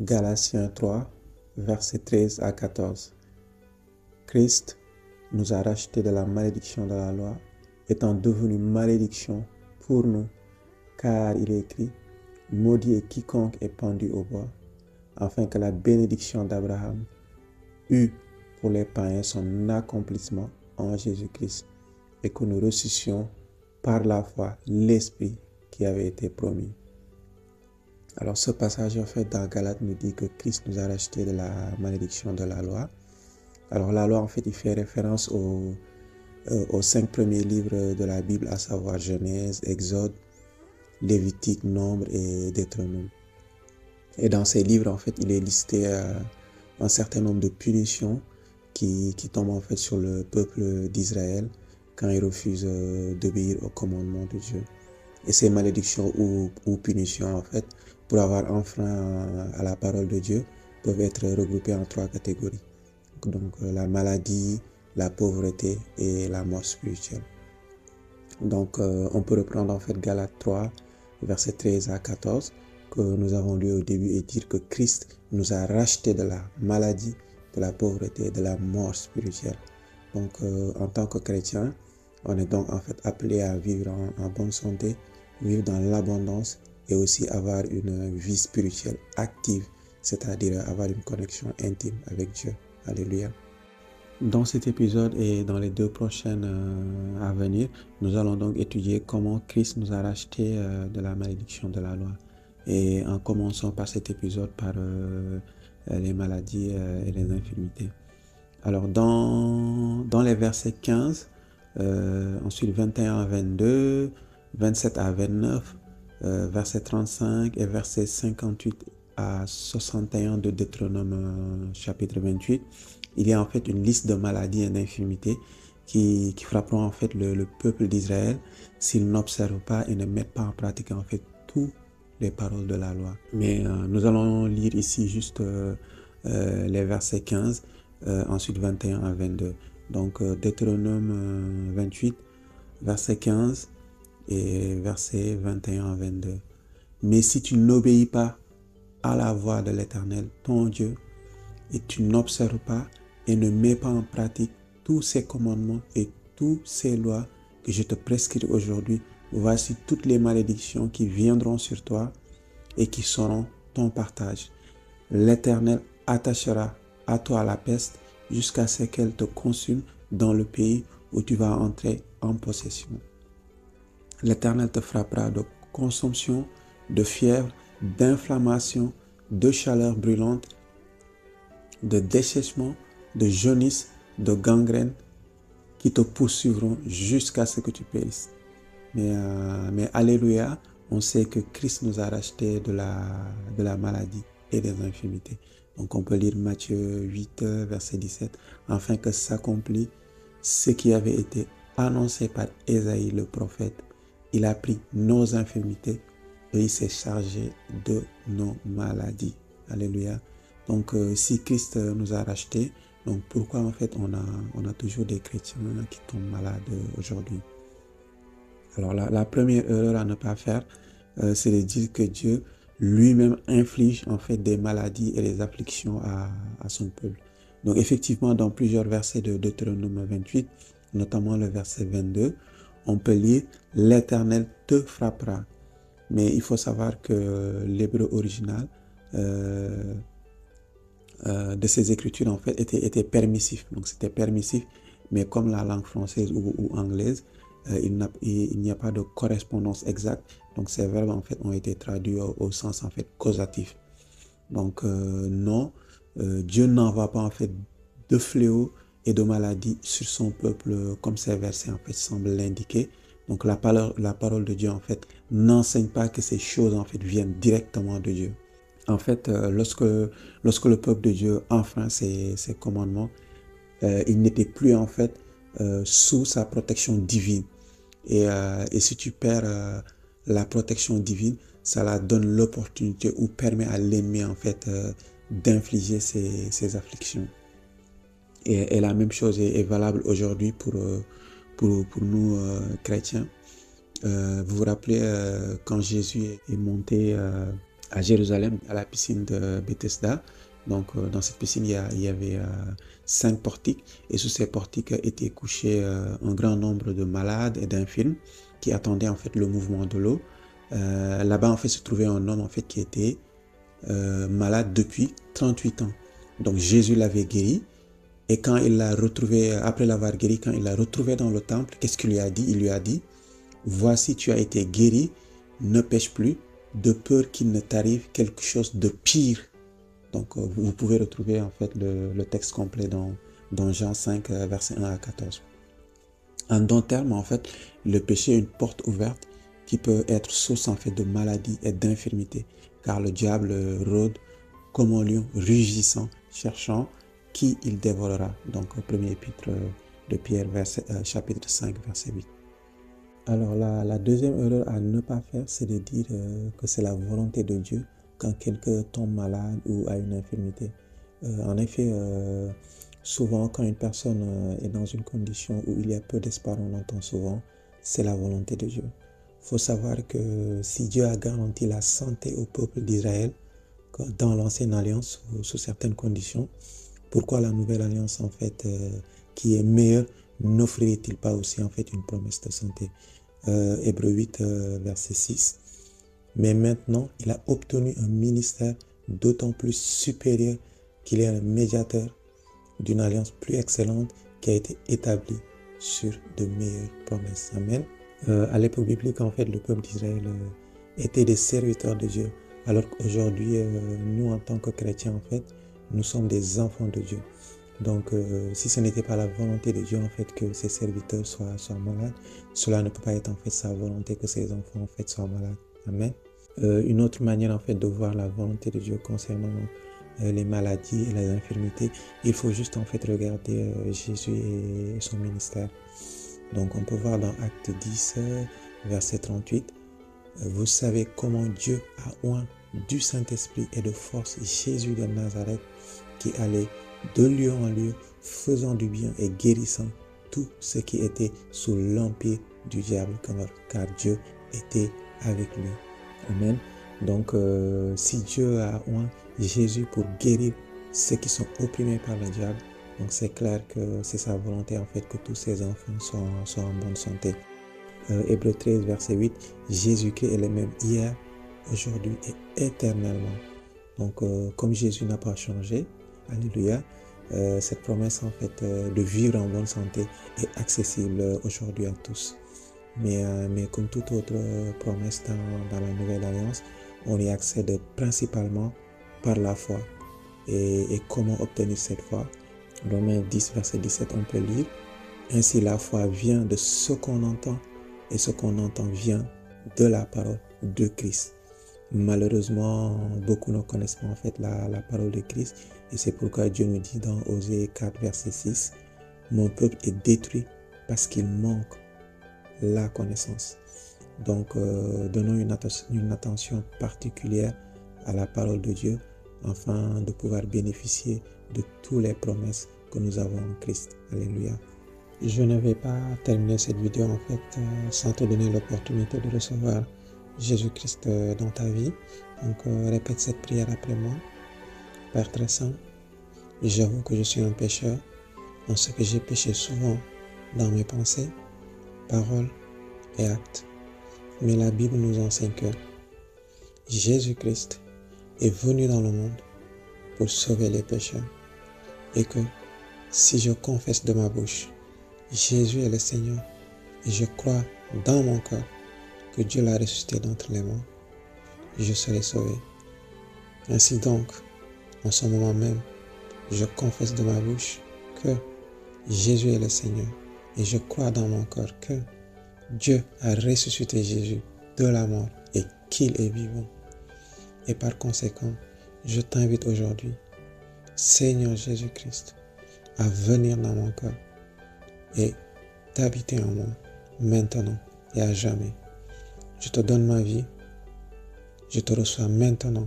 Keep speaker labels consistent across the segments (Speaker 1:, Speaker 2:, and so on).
Speaker 1: Galatiens 3, versets 13 à 14. Christ nous a rachetés de la malédiction de la loi, étant devenu malédiction pour nous, car il est écrit, « Maudit est quiconque est pendu au bois », afin que la bénédiction d'Abraham eût pour les païens son accomplissement en Jésus-Christ, et que nous reçussions par la foi l'Esprit qui avait été promis. Alors ce passage en fait dans Galates nous dit que Christ nous a rachetés de la malédiction de la loi. Alors la loi en fait il fait référence aux 5 premiers livres de la Bible, à savoir Genèse, Exode, Lévitique, Nombre et Deutéronome. Et dans ces livres en fait il est listé un certain nombre de punitions qui tombent en fait sur le peuple d'Israël quand il refuse d'obéir au commandement de Dieu. Et ces malédictions ou punitions en fait, pour avoir enfreint à la parole de Dieu, peuvent être regroupées en 3 catégories. Donc la maladie, la pauvreté et la mort spirituelle. Donc on peut reprendre en fait Galates 3, versets 13 à 14, que nous avons lu au début, et dire que Christ nous a rachetés de la maladie, de la pauvreté et de la mort spirituelle. Donc en tant que chrétien, on est donc en fait appelé à vivre en bonne santé, vivre dans l'abondance et aussi avoir une vie spirituelle active, c'est-à-dire avoir une connexion intime avec Dieu. Alléluia. Dans cet épisode et dans les 2 prochaines à venir, nous allons donc étudier comment Christ nous a rachetés de la malédiction de la loi. Et en commençant par cet épisode par les maladies et les infirmités. Alors dans les versets 15, ensuite 21 à 22, 27 à 29, verset 35 et verset 58 à 61 de Deutéronome chapitre 28, il y a en fait une liste de maladies et d'infirmités qui frapperont en fait le peuple d'Israël s'ils n'observent pas et ne mettent pas en pratique en fait toutes les paroles de la loi. Mais nous allons lire ici juste les versets 15, ensuite 21 à 22. Donc Deutéronome 28, verset 15 et verset 21 à 22. Mais si tu n'obéis pas à la voix de l'Éternel, ton Dieu, et tu n'observes pas et ne mets pas en pratique tous ces commandements et toutes ces lois que je te prescris aujourd'hui, voici toutes les malédictions qui viendront sur toi et qui seront ton partage. L'Éternel attachera à toi la peste jusqu'à ce qu'elle te consume dans le pays où tu vas entrer en possession. L'Éternel te frappera de consomption, de fièvre, d'inflammation, de chaleur brûlante, de dessèchement, de jaunisse, de gangrène, qui te poursuivront jusqu'à ce que tu périsses. Mais alléluia, on sait que Christ nous a rachetés de la maladie et des infirmités. Donc on peut lire Matthieu 8, verset 17, afin que s'accomplisse ce qui avait été annoncé par Ésaïe le prophète. Il a pris nos infirmités et il s'est chargé de nos maladies. Alléluia. Donc si Christ nous a rachetés, donc pourquoi en fait on a toujours des chrétiens qui tombent malades aujourd'hui? Alors la première erreur à ne pas faire, c'est de dire que Dieu lui-même inflige en fait des maladies et des afflictions à son peuple. Donc effectivement, dans plusieurs versets de Deutéronome 28, notamment le verset 22, on peut lire « L'Éternel te frappera ». Mais il faut savoir que l'hébreu original de ces écritures en fait était permissif. Donc c'était permissif, mais comme la langue française ou anglaise, il n'y a pas de correspondance exacte. Donc ces verbes en fait ont été traduits au sens en fait causatif. Donc non, Dieu n'envoie pas en fait de fléaux et de maladies sur son peuple comme ces versets en fait semblent l'indiquer. Donc la parole de Dieu en fait n'enseigne pas que ces choses en fait viennent directement de Dieu. En fait, lorsque le peuple de Dieu enfreint ses commandements, il n'était plus en fait sous sa protection divine. Et si tu perds la protection divine, ça la donne l'opportunité ou permet à l'ennemi en fait d'infliger ses afflictions. Et la même chose est valable aujourd'hui pour nous chrétiens. Vous vous rappelez quand Jésus est monté à Jérusalem, à la piscine de Bethesda. Donc, dans cette piscine, il y avait 5 portiques, et sous ces portiques étaient couchés un grand nombre de malades et d'infirmes qui attendaient en fait le mouvement de l'eau. Là-bas, en fait, se trouvait un homme en fait qui était malade depuis 38 ans. Donc, Jésus l'avait guéri, et quand il l'a retrouvé, après l'avoir guéri, quand il l'a retrouvé dans le temple, qu'est-ce qu'il lui a dit? Il lui a dit: voici, tu as été guéri, ne pêche plus, de peur qu'il ne t'arrive quelque chose de pire. Donc, vous pouvez retrouver en fait le texte complet dans Jean 5, versets 1 à 14. En d'autres termes, en fait, le péché est une porte ouverte qui peut être source en fait de maladie et d'infirmité, car le diable rôde comme un lion rugissant, cherchant qui il dévorera. Donc, au premier épître de Pierre, chapitre 5, verset 8. Alors, la deuxième erreur à ne pas faire, c'est de dire que c'est la volonté de Dieu quand quelqu'un tombe malade ou a une infirmité. En effet, souvent, quand une personne est dans une condition où il y a peu d'espoir, on entend souvent, c'est la volonté de Dieu. Il faut savoir que si Dieu a garanti la santé au peuple d'Israël dans l'ancienne alliance, sous certaines conditions, pourquoi la nouvelle alliance, en fait, qui est meilleure, n'offrirait-il pas aussi, en fait, une promesse de santé? Hébreux 8, verset 6. Mais maintenant, il a obtenu un ministère d'autant plus supérieur qu'il est un médiateur d'une alliance plus excellente qui a été établie sur de meilleures promesses. Amen. À l'époque biblique, en fait, le peuple d'Israël était des serviteurs de Dieu, alors qu'aujourd'hui, nous, en tant que chrétiens, en fait, nous sommes des enfants de Dieu. Donc, si ce n'était pas la volonté de Dieu, en fait, que ses serviteurs soient malades, cela ne peut pas être, en fait, sa volonté que ses enfants, en fait, soient malades. Amen. Une autre manière, en fait, de voir la volonté de Dieu concernant les maladies et les infirmités, il faut juste, en fait, regarder Jésus et son ministère. Donc, on peut voir dans Acte 10, verset 38, vous savez comment Dieu a oint du Saint-Esprit et de force Jésus de Nazareth, qui allait de lieu en lieu, faisant du bien et guérissant tout ce qui était sous l'empire du diable, car Dieu était avec lui. Amen. Donc, si Dieu a oint Jésus pour guérir ceux qui sont opprimés par le diable, donc c'est clair que c'est sa volonté, en fait, que tous ses enfants soient en bonne santé. Hébreux 13, verset 8, Jésus-Christ est le même hier, aujourd'hui et éternellement. Donc, comme Jésus n'a pas changé, alléluia, cette promesse, en fait, de vivre en bonne santé est accessible aujourd'hui à tous. Mais comme toute autre promesse dans la Nouvelle Alliance, on y accède principalement par la foi. Et comment obtenir cette foi? Romains 10, verset 17, on peut lire: ainsi la foi vient de ce qu'on entend, et ce qu'on entend vient de la parole de Christ. Malheureusement, beaucoup ne connaissent pas, en fait, la parole de Christ, et c'est pourquoi Dieu nous dit dans Osée 4, verset 6, mon peuple est détruit parce qu'il manque la connaissance. Donc, donnons une attention particulière à la parole de Dieu, afin de pouvoir bénéficier de toutes les promesses que nous avons en Christ. Alléluia. Je ne vais pas terminer cette vidéo, en fait, sans te donner l'opportunité de recevoir Jésus-Christ dans ta vie. Donc, répète cette prière après moi. Père très saint, j'avoue que je suis un pécheur, en ce que j'ai péché souvent dans mes pensées, paroles et actes. Mais la Bible nous enseigne que Jésus-Christ est venu dans le monde pour sauver les pécheurs, et que si je confesse de ma bouche Jésus est le Seigneur et je crois dans mon cœur que Dieu l'a ressuscité d'entre les morts, je serai sauvé. Ainsi donc, en ce moment même, je confesse de ma bouche que Jésus est le Seigneur et je crois dans mon cœur que Dieu a ressuscité Jésus de la mort et qu'il est vivant. Et par conséquent, je t'invite aujourd'hui, Seigneur Jésus-Christ, à venir dans mon cœur et d'habiter en moi maintenant et à jamais. Je te donne ma vie, je te reçois maintenant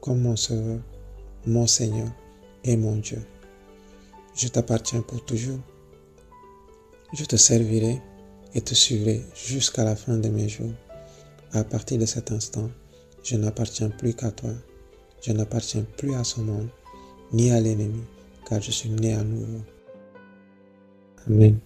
Speaker 1: comme mon Sauveur, mon Seigneur et mon Dieu. Je t'appartiens pour toujours. Je te servirai et te suivrai jusqu'à la fin de mes jours. À partir de cet instant, je n'appartiens plus qu'à toi. Je n'appartiens plus à ce monde, ni à l'ennemi, car je suis né à nouveau. Amen.